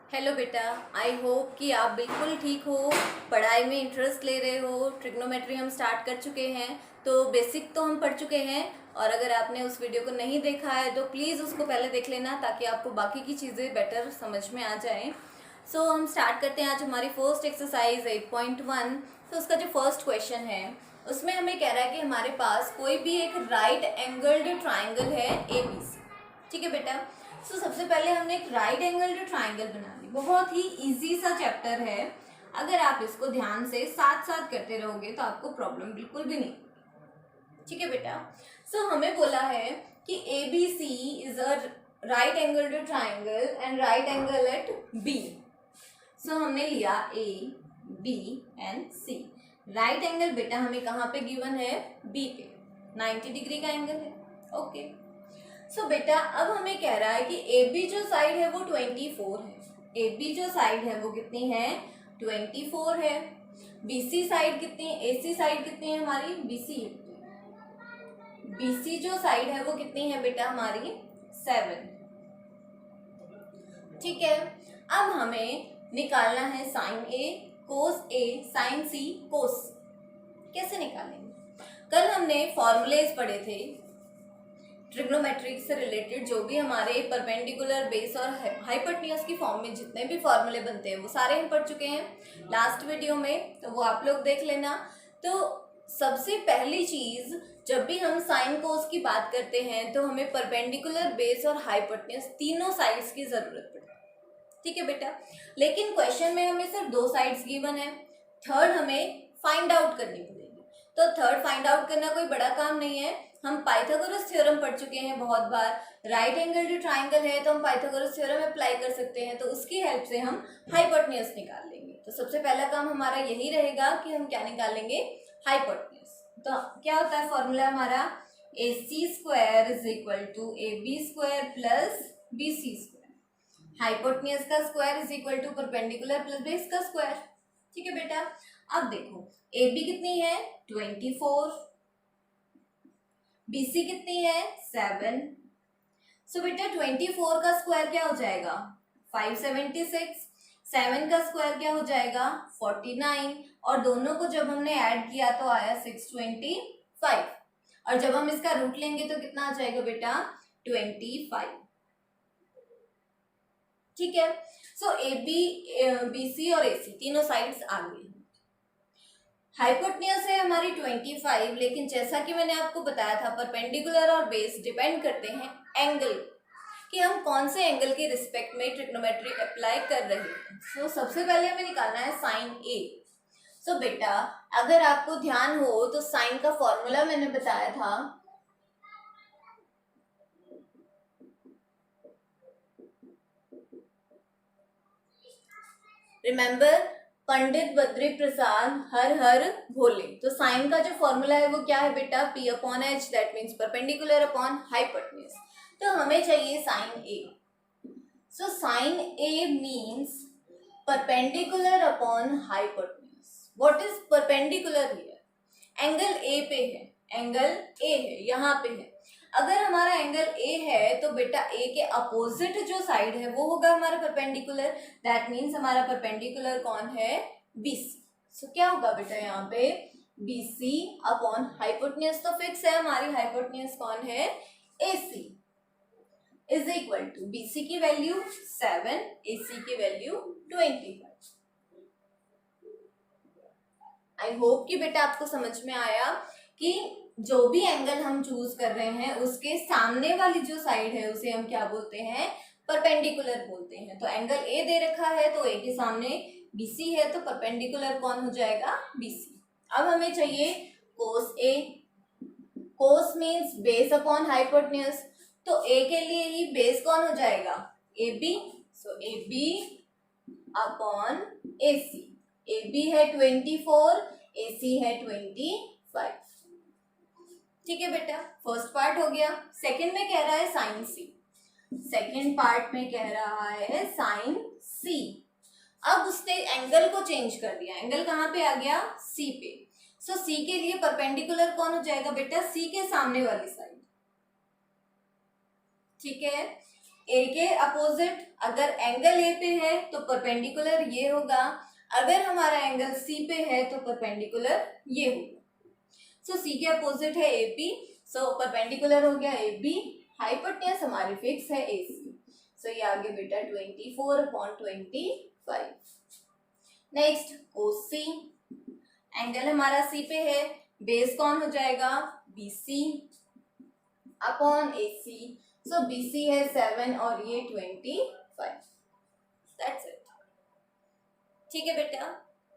Hello बेटा। आई hope कि आप बिल्कुल ठीक हो, पढ़ाई में इंटरेस्ट ले रहे हो। ट्रिग्नोमेट्री हम स्टार्ट कर चुके हैं, तो बेसिक तो हम पढ़ चुके हैं। और अगर आपने उस वीडियो को नहीं देखा है तो प्लीज़ उसको पहले देख लेना, ताकि आपको बाकी की चीज़ें बेटर समझ में आ जाएं। सो हम स्टार्ट करते हैं। आज हमारी फर्स्ट एक्सरसाइज 8.1। तो उसका जो फर्स्ट क्वेश्चन है उसमें हमें कह रहा है कि हमारे पास कोई भी एक राइट एंगल्ड ट्राइंगल है ABC। ठीक है बेटा। सबसे पहले हमने एक राइट एंगल्ड ट्राइंगल बना ली। बहुत ही इजी सा चैप्टर है। अगर आप इसको ध्यान से साथ साथ करते रहोगे तो आपको प्रॉब्लम बिल्कुल भी नहीं। ठीक है बेटा। हमें बोला है कि ABC is a right angled triangle and right angle at B। हमने लिया AB and C। Right angle बेटा हमें कहाँ पे गिवन है? B पे। 90 डिग्री का एंगल है। ओके। बेटा अब हमें कह रहा है कि AB जो साइड है वो 24 है। AB जो साइड है वो कितनी है? 24 है। BC साइड कितनी है? AC साइड कितनी है हमारी? BC जो साइड है वो कितनी है बेटा हमारी? 7। ठीक है। अब हमें निकालना है sine A cos A sine C cos. कैसे निकालेंगे? कल हमने फॉर्मूलेज पढ़े थे ट्रिग्नोमेट्री से रिलेटेड। जो भी हमारे परपेंडिकुलर बेस और हाइपोटेन्यूज की फॉर्म में जितने भी फॉर्मूले बनते हैं वो सारे हम पढ़ चुके हैं लास्ट वीडियो में, तो वो आप लोग देख लेना। तो सबसे पहली चीज, जब भी हम साइन कोस की बात करते हैं तो हमें परपेंडिकुलर बेस और हाइपोटेन्यूज तीनों साइड्स की जरूरत पड़ती है। ठीक है बेटा। लेकिन क्वेश्चन में हमें सिर्फ 2 साइड्स गिवन है। थर्ड हमें फाइंड आउट करनी पड़ेगी। तो थर्ड फाइंड आउट करना कोई बड़ा काम नहीं है। हम पाइथागोरस थ्योरम पढ़ चुके हैं बहुत बार। राइट एंगल्ड ट्राइंगल है तो हम पाइथागोरस थ्योरम अप्लाई कर सकते हैं, तो उसकी हेल्प से हम हाइपोटेन्यूज निकाल लेंगे। तो सबसे पहला काम हमारा यही रहेगा कि हम क्या निकालेंगे? हाइपोटेन्यूज। तो क्या होता है फॉर्मूला हमारा? AC square is equal to AB square plus BC square. Hypotenuse का square is equal to perpendicular plus base का स्क्वायर। ठीक है बेटा। अब देखो AB कितनी है? 24। BC कितनी है? 7। बेटा 24 का स्क्वायर क्या हो जाएगा? 576। 7 का स्क्वायर क्या हो जाएगा? 49। और दोनों को जब हमने ऐड किया तो आया 625। और जब हम इसका रूट लेंगे तो कितना आ जाएगा बेटा? 25। ठीक है। AB, BC और AC तीनों साइड्स आ गई। हाइपोटेन्यूज है हमारी 25, लेकिन जैसा कि मैंने आपको बताया था परपेंडिकुलर और बेस डिपेंड करते हैं एंगल, कि हम कौन से एंगल के रिस्पेक्ट में ट्रिग्नोमेट्री अप्लाई कर रहे हैं। सबसे पहले हमें निकालना है साइन A। बेटा अगर आपको ध्यान हो तो साइन का फॉर्मूला मैंने बताया था। रिमेंबर, पंडित बद्री प्रसाद हर हर भोले। तो साइन का जो फॉर्मूला है वो क्या है बेटा? P upon H, that means perpendicular upon hypotenuse. तो हमें चाहिए sine A। Sine A means perpendicular upon hypotenuse. What is perpendicular here? Angle A पे है, एंगल A है, यहाँ पे है। अगर हमारा एंगल A है तो बेटा A के अपोजिट जो साइड है वो होगा हमारा परपेंडिकुलर। दैट मीन्स हमारा परपेंडिकुलर कौन है? BC। क्या होगा बेटा यहाँ पे? BC अपॉन हाइपोटेन्यूज तो फिक्स है, हमारी हाइपोटेन्यूज कौन है? AC is equal to BC की वैल्यू 7, AC की वैल्यू 25। आई होप कि बेटा आपको समझ में आया कि जो भी एंगल हम चूज कर रहे हैं उसके सामने वाली जो साइड है उसे हम क्या बोलते हैं? परपेंडिकुलर बोलते हैं। तो एंगल A दे रखा है तो A के सामने BC है, तो परपेंडिकुलर कौन हो जाएगा? BC। अब हमें चाहिए कोस A। Cos means base upon hypotenuse. तो A के लिए ही बेस कौन हो जाएगा? AB। AB upon AC। AB है 24, AC है 25। ठीक है बेटा, फर्स्ट पार्ट हो गया। सेकंड में कह रहा है साइन C। सेकंड पार्ट में कह रहा है साइन C। अब उसने एंगल को चेंज कर दिया। एंगल कहाँ पे आ गया? C पे। C के लिए परपेंडिकुलर कौन हो जाएगा बेटा? C के सामने वाली साइड। ठीक है। ए के अपोजिट अगर एंगल ए पे है तो परपेंडिकुलर ये होगा, अगर हमारा एंगल सी पे है तो परपेंडिकुलर ये होगा। सो सी के अपोजिट है ए पी, सो परपेंडिकुलर हो गया ए बी, हाइपोटेन्यूज हमारी फिक्स है ए सी। सो ये आगे बेटा 24/25। नेक्स्ट कोस सी, एंगल हमारा सी पे है, बेस कौन हो जाएगा बी सी अपॉन ए सी। सो बी सी है 7 और ये 25। That's it. ठीक है बेटा,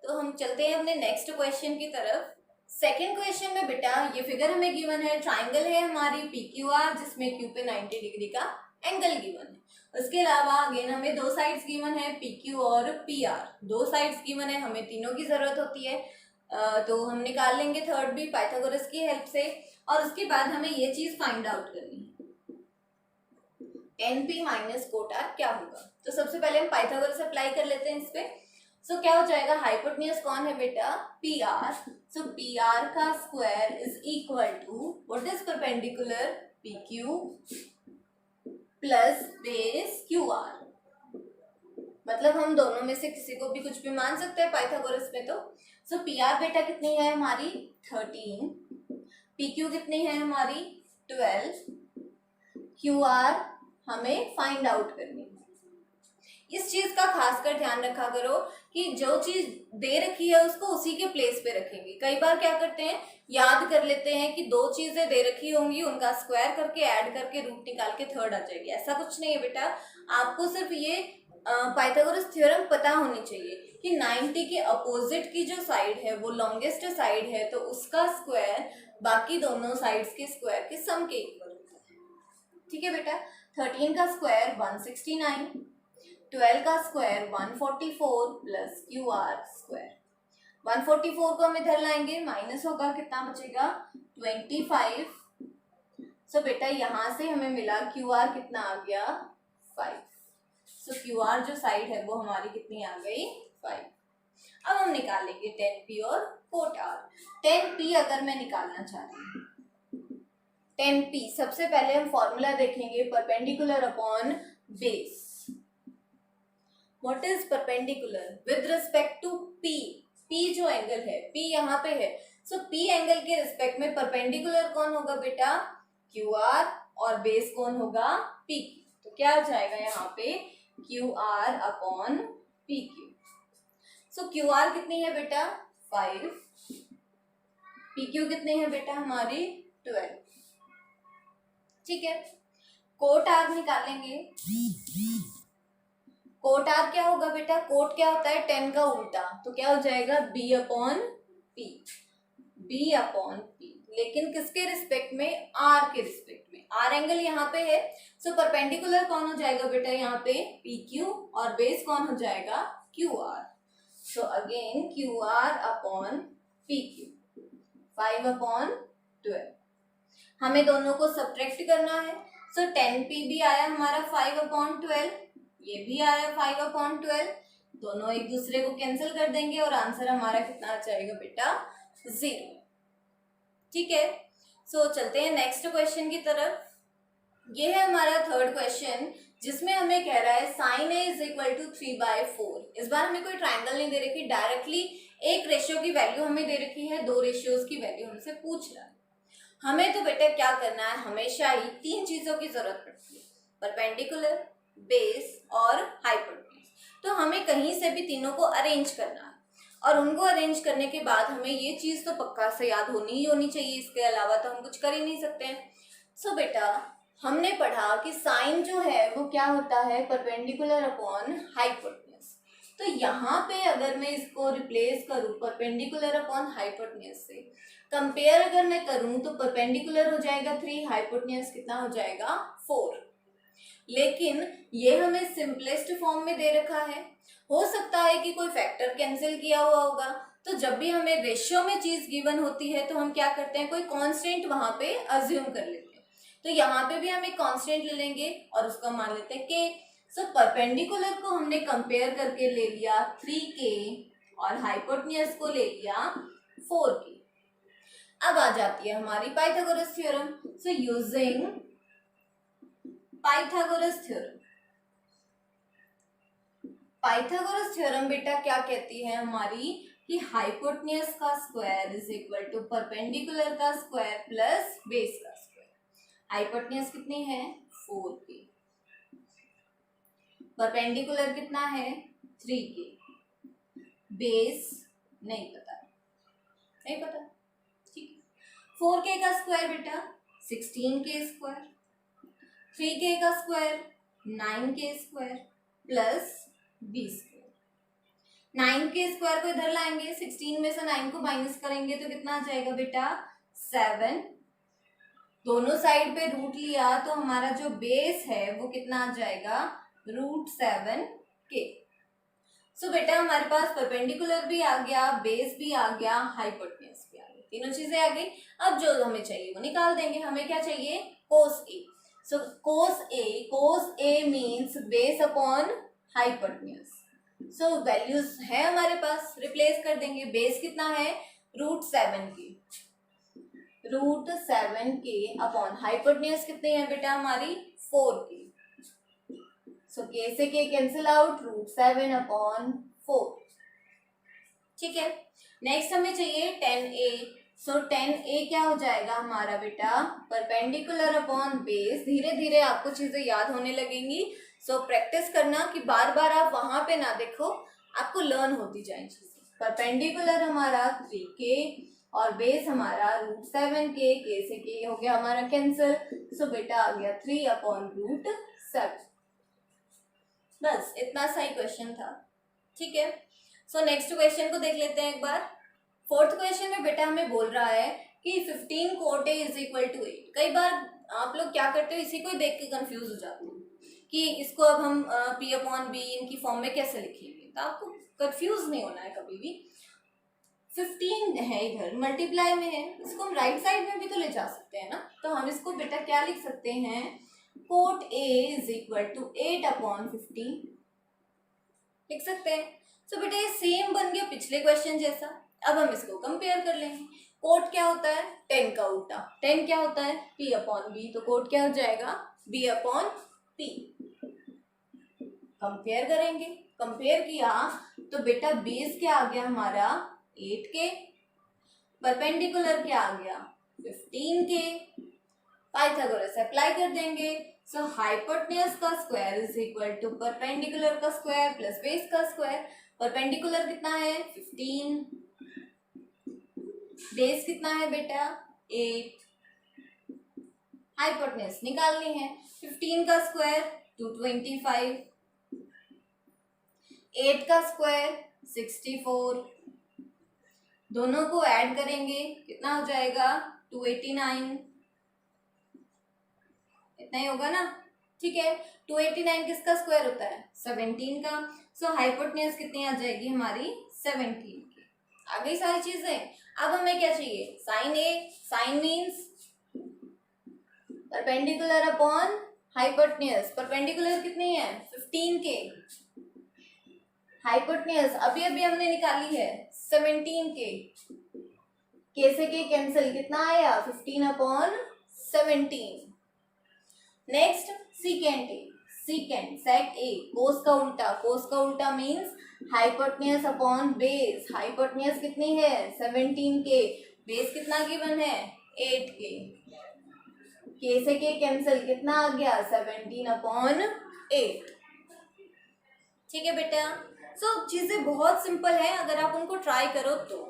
तो हम चलते हैं अपने नेक्स्ट क्वेश्चन की तरफ। सेकेंड क्वेश्चन में बेटा ये फिगर हमें गिवन है, ट्राइंगल है हमारी पी क्यू आर जिसमें क्यू पे 90 डिग्री का एंगल गिवन है। उसके अलावा अगेन हमें दो साइड्स गिवन है पी क्यू और पी आर, दो साइड्स गिवन है, हमें तीनों की जरूरत होती है। तो हम निकाल लेंगे थर्ड भी पाइथागोरस की हेल्प से, और उसके बाद हमें ये चीज फाइंड आउट करनी है, tan p minus cot R क्या होगा। तो सबसे पहले हम पाइथागोरस अप्लाई कर लेते हैं इस पे। सो क्या हो जाएगा, हाइपोटेन्यूज कौन है बेटा P R, so P R का square is equal to what is perpendicular P Q plus base Q R. मतलब हम दोनों में से किसी को भी कुछ भी मान सकते हैं पाइथागोरस में। तो सो पी आर बेटा कितनी है हमारी 13, पी क्यू कितनी है हमारी 12, क्यू आर हमें फाइंड आउट करनी है। इस चीज का खासकर ध्यान रखा करो कि जो चीज दे रखी है उसको उसी के प्लेस पे रखेंगे। कई बार क्या करते हैं, याद कर लेते हैं कि दो चीजें दे रखी होंगी, उनका स्क्वायर करके ऐड करके रूट निकाल के थर्ड आ जाएगी। ऐसा कुछ नहीं है बेटा, आपको सिर्फ ये पाइथागोरस थ्योरम पता होनी चाहिए कि 90 के अपोजिट की जो साइड है वो लॉन्गेस्ट साइड है, तो उसका स्क्वायर बाकी दोनों साइड्स के स्क्वायर के सम के इक्वल होता है। ठीक है बेटा, 13 का स्क्वायर 169, 12 का square 144 plus Q R square. 144 को हम इधर लाएंगे, माइनस होगा, कितना बचेगा 25। सो बेटा यहाँ से हमें मिला क्यू आर कितना आ गया 5। सो क्यू आर जो साइड है वो हमारी कितनी आ गई 5। अब हम निकालेंगे tan p और कोट r। tan p अगर मैं निकालना चाह रही हूँ, tan p सबसे पहले हम फॉर्मूला देखेंगे perpendicular upon base. What is perpendicular with respect to p, p जो एंगल है p यहाँ पे है, सो p एंगल के रिस्पेक्ट में परपेंडिकुलर कौन होगा बेटा क्यू आर और बेस कौन होगा p। तो क्या हो जाएगा यहाँ पे Q R upon P Q. So Q R कितनी है बेटा 5, पी क्यू कितनी है बेटा हमारी 12। ठीक है, कोट आर निकालेंगे। कोट आर क्या होगा बेटा, कोट क्या होता है 10 का उल्टा, तो क्या हो जाएगा B upon P, B upon P, लेकिन किसके रिस्पेक्ट में आर के रिस्पेक्ट में। आर एंगल यहाँ पे है, सो परपेंडिकुलर कौन हो जाएगा बेटा यहाँ पे पी क्यू और बेस कौन हो जाएगा Q R. So again Q R upon P Q 5 upon 12। हमें दोनों को सब्ट्रैक्ट करना है, सो 10p भी आया हमारा 5 अपॉन 12, ये भी आया 5 अपॉन 12, दोनों एक दूसरे को कैंसिल कर देंगे और आंसर हमारा कितना आ जाएगा बेटा 0। ठीक है, सो चलते हैं नेक्स्ट क्वेश्चन की तरफ। ये है हमारा थर्ड क्वेश्चन जिसमें हमें कह रहा है sine A is equal to 3/4। इस बार हमें कोई ट्राइंगल नहीं दे रखी, डायरेक्टली एक रेशियो की वैल्यू हमें दे रखी है, दो रेशियोज की वैल्यू हमसे पूछ रहा है। हमें तो बेटा क्या करना है, हमेशा ही तीन चीजों की जरूरत पड़ती है, परपेंडिकुलर, बेस और हाइपोटेन्यूज। तो हमें कहीं से भी तीनों को अरेंज करना है, और उनको अरेंज करने के बाद हमें ये चीज तो पक्का से याद होनी ही होनी चाहिए, इसके अलावा तो हम कुछ कर ही नहीं सकते हैं। सो बेटा हमने पढ़ा कि साइन जो है वो क्या होता है परपेंडिकुलर अपॉन हाइपोटेन्यूज। तो यहाँ पे अगर मैं इसको रिप्लेस करूँ परपेंडिकुलर अपॉन हाइपोटेन्यूज से, कंपेयर अगर मैं करूँ तो परपेंडिकुलर हो जाएगा 3, हाइपोटेन्यूज कितना हो जाएगा 4। लेकिन ये हमें सिंपलेस्ट फॉर्म में दे रखा है, हो सकता है कि कोई फैक्टर कैंसिल किया हुआ होगा। तो जब भी हमें रेशियो में चीज गिवन होती है तो हम क्या करते हैं, कोई कांस्टेंट वहां पे अज्यूम कर लेते हैं। तो यहाँ पे भी हम एक कांस्टेंट ले लेंगे और उसका मान लेते हैं k। सो परपेंडिकुलर को हमने कंपेयर करके ले लिया 3k और हाइपोटेन्यूज को ले लिया 4k। अब आ जाती है हमारी Pythagoras theorem. So using Pythagoras theorem Pythagoras theorem बेटा क्या कहती है हमारी कि हाइपोटेन्यूज का square is equal to perpendicular का स्क्वायर प्लस बेस का स्क्वायर। हाइपोटेन्यूज कितनी है 4k, परपेंडिकुलर कितना है 3k, बेस नहीं पता, नहीं पता, ठीक है। 4k का स्क्वायर बेटा 16k स्क्वायर, 3k का square 9k square plus b square. 9k square को इधर लाएंगे, 16 में से 9 को माइनस करेंगे तो कितना आ जाएगा बेटा 7। दोनों साइड पे रूट लिया तो हमारा जो बेस है वो कितना आ जाएगा √7k। सो बेटा हमारे पास परपेंडिकुलर भी आ गया, बेस भी आ गया, हाइपोटेन्यूज भी आ गया, तीनों चीजें आ गई। अब जो हमें चाहिए वो निकाल देंगे। हमें क्या चाहिए cos a। So cos a means base upon hypotenuse. So values है हमारे पास, रिप्लेस कर देंगे। बेस कितना है √7k, √7k अपॉन हाइपोटेन्यूज कितनी है बेटा हमारी 4k। सो k से k कैंसिल आउट, √7 अपॉन 4। ठीक है। नेक्स्ट हमें चाहिए 10a। सो 10a क्या हो जाएगा हमारा बेटा परपेंडिकुलर अपॉन बेस। धीरे धीरे आपको चीजें याद होने लगेंगी। सो प्रैक्टिस करना कि बार बार आप वहां पे ना देखो, आपको लर्न होती जाए चीजें। परपेंडिकुलर हमारा 3k और बेस हमारा √7k, k से k हो गया हमारा कैंसिल। सो बेटा आ गया 3 अपॉन √7। बस इतना सा ही क्वेश्चन था। ठीक है। सो नेक्स्ट क्वेश्चन को देख लेते हैं एक बार। फोर्थ क्वेश्चन में बेटा हमें बोल रहा है कि 15 cot A is equal to 8। कई बार आप लोग क्या करते हो, इसी को देख के कंफ्यूज हो जाते हो कि इसको अब हम P अपॉन बी इनकी फॉर्म में कैसे लिखेंगे। तो आपको कंफ्यूज नहीं होना है कभी भी। 15 है इधर मल्टीप्लाई में है, इसको हम राइट साइड में भी तो ले जा सकते हैं ना। तो हम इसको बेटा क्या लिख सकते हैं cot A is equal to 8 upon 15 लिख सकते हैं। सो बेटा ये सेम बन गया पिछले क्वेश्चन जैसा। अब हम इसको कंपेयर कर लेंगे। कोट क्या होता है 10 का उल्टा, 10 क्या होता है P अपॉन बी, तो कोट क्या हो जाएगा B अपॉन P। कंपेयर करेंगे, कंपेयर किया तो बेटा बेस क्या आ गया हमारा 8k, परपेंडिकुलर क्या आ गया 15k। पाइथागोरस अप्लाई कर देंगे। सो हाइपोटेन्यूज का square is equal to perpendicular का स्क्वायर प्लस बेस का स्क्वायर। परपेंडिकुलर कितना है 15, बेस कितना है बेटा 8, हाइपोटेन्यूज निकालनी है। 15 का स्क्वायर 225, 8 का स्क्वायर 64, दोनों को ऐड करेंगे कितना हो जाएगा 289, इतना ही होगा ना। ठीक है। 289 किसका स्क्वायर होता है 17 का। सो हाइपोटेन्यूज कितनी आ जाएगी हमारी 17 की। आ गई सारी चीजें। अब हमें क्या चाहिए sine A. Sine means perpendicular upon hypotenuse. Perpendicular कितनी है 15k, हाइपोटेन्यूज अभी अभी हमने निकाली है 17k, k से k कैंसिल कितना आया 15 upon 17। Next secant A, secant sec A, cos का उल्टा, कोस का उल्टा means hypotenuse upon base. Hypotenuse कितनी है 17k, बेस कितना गिवन है 8k, k से k कैंसिल कितना आ गया 17 अपॉन 8। ठीक है बेटा। सो चीजें बहुत सिंपल है अगर आप उनको ट्राई करो तो।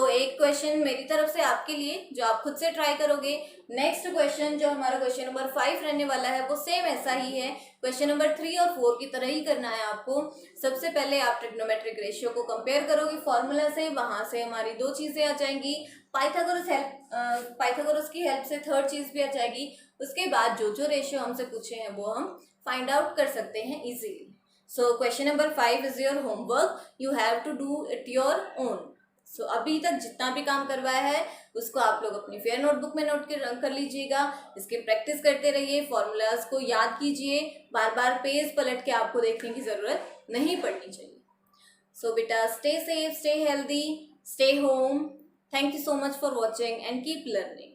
एक क्वेश्चन मेरी तरफ से आपके लिए जो आप खुद से ट्राई करोगे। नेक्स्ट क्वेश्चन जो हमारा क्वेश्चन नंबर 5 रहने वाला है वो सेम ऐसा ही है। क्वेश्चन नंबर 3 और 4 की तरह ही करना है आपको। सबसे पहले आप ट्रिग्नोमेट्रिक रेशियो को कंपेयर करोगे फॉर्मूला से, वहां से हमारी दो चीजें आ जाएंगी। पाइथागोरस की हेल्प से थर्ड चीज भी आ जाएगी। उसके बाद जो जो रेशियो हमसे पूछे हैं वो हम फाइंड आउट कर सकते हैं easily. So question number 5 is your homework, you have to do it your own. अभी तक जितना भी काम करवाया है उसको आप लोग अपनी फेयर नोटबुक में नोट कर लीजिएगा। इसके प्रैक्टिस करते रहिए, फॉर्मूलाज को याद कीजिए, बार बार पेज पलट के आपको देखने की जरूरत नहीं पड़नी चाहिए। बेटा stay safe, stay healthy, stay home. Thank you so much for watching and keep learning.